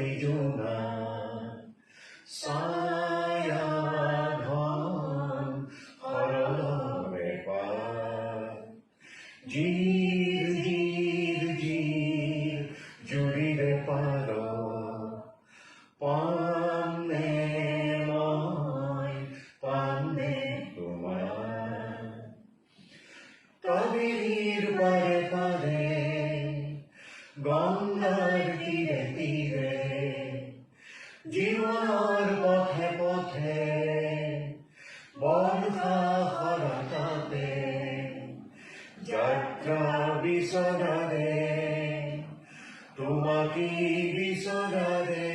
ৰূপালী জোনা ছায়া ধন সৰলৰে পাত জিৰ জিৰ জিৰ জুৰিৰে পাৰ পামনে মই পামনে তোমাৰ কাবেৰীৰ পাৰে পাৰে গংগাৰ তীৰে তীৰে জীৱনৰ পথে পথে বৰ্ষা শৰতাতে যাত্ৰা বিচৰাৰে তোমাকে বিচৰাৰে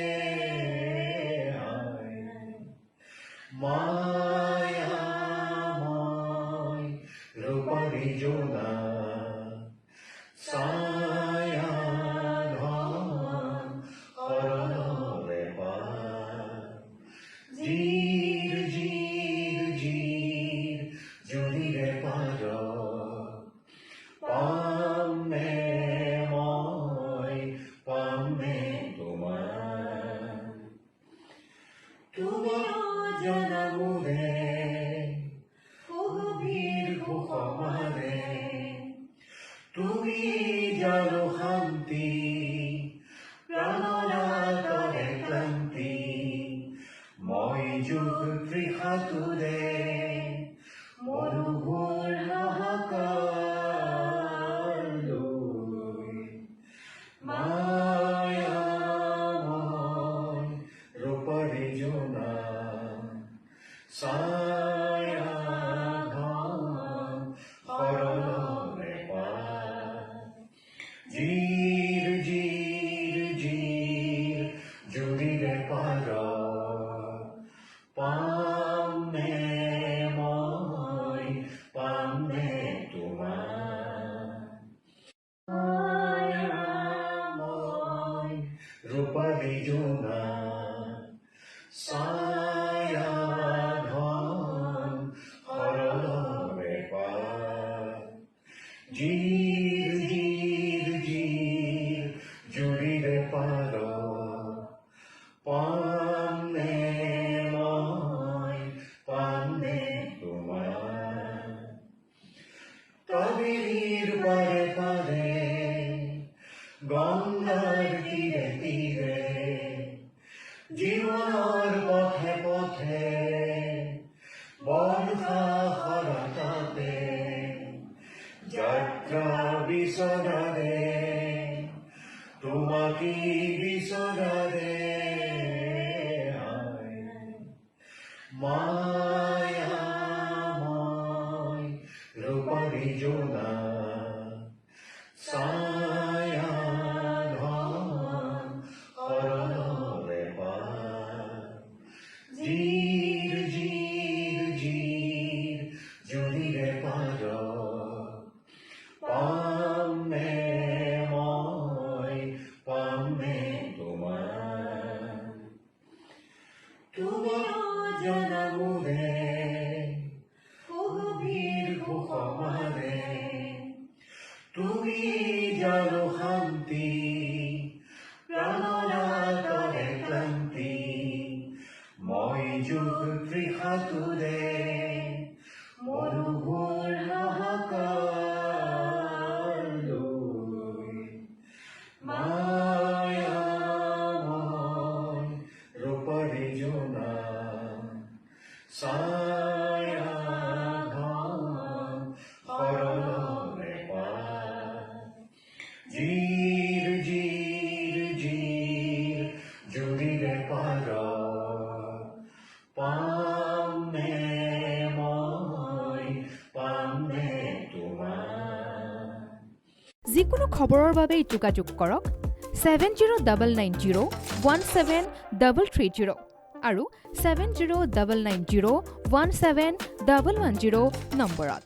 মায়াময় ৰূপালী জোনা ছায়া ধন সৰলৰে পাত জিৰ জিৰ জিৰ জুৰিৰে পাৰ পামনে মই পামনে তোমাৰ তুমি জনমোৰে গভীৰ সুখমাৰে তুমি জানো শান্তি প্ৰাণনাথৰে ক্লান্তি মই যুগ তৃষাতুৰে মৰুভূৰ হাহাকাৰ লৈ মায়াময় ৰূপালী জোনা ছায়া ধন সৰলৰে পাত জিৰ জিৰ জিৰ জুৰিৰে পাৰ পামনে মই পামনে তোমাৰ মায়াময় ৰূপালী জোনা ছায়া ধন সৰলৰে পাত জিৰ জিৰ জিৰ জুৰিৰে পাৰ পামনে মই পামনে তোমাৰ কাবেৰীৰ পাৰে পাৰে গংগাৰ তীৰে তীৰে জীৱনৰ পথে পথে বৰ্ষা শৰতাতে যাত্ৰা বিচৰাৰে তোমাকে বিচৰাৰে মায়াময় ৰূপালী জোনা ছায়া ধন সৰলৰে পাত জিৰ জিৰ জিৰ জুৰিৰে পাৰ পামনে মই পামনে তোমাৰ তুমি জনমোৰে গভীৰ সুখমাৰে তুমি জানো শান্তি প্ৰাণনাথৰে ক্লান্তি মই যুগ তৃষাতুৰে মৰুভূৰ হাহাকাৰ লৈ মায়াময় ৰূপালী জোনা ছায়া ধন সৰলৰে পাত জিৰ জিৰ জিৰ জুৰিৰে পাৰ পামনে মই পামনে তোমাৰ যিকোনো খবৰৰ বাবে যোগাযোগ কৰক 7099017330 আৰু 7099017110 নম্বৰত।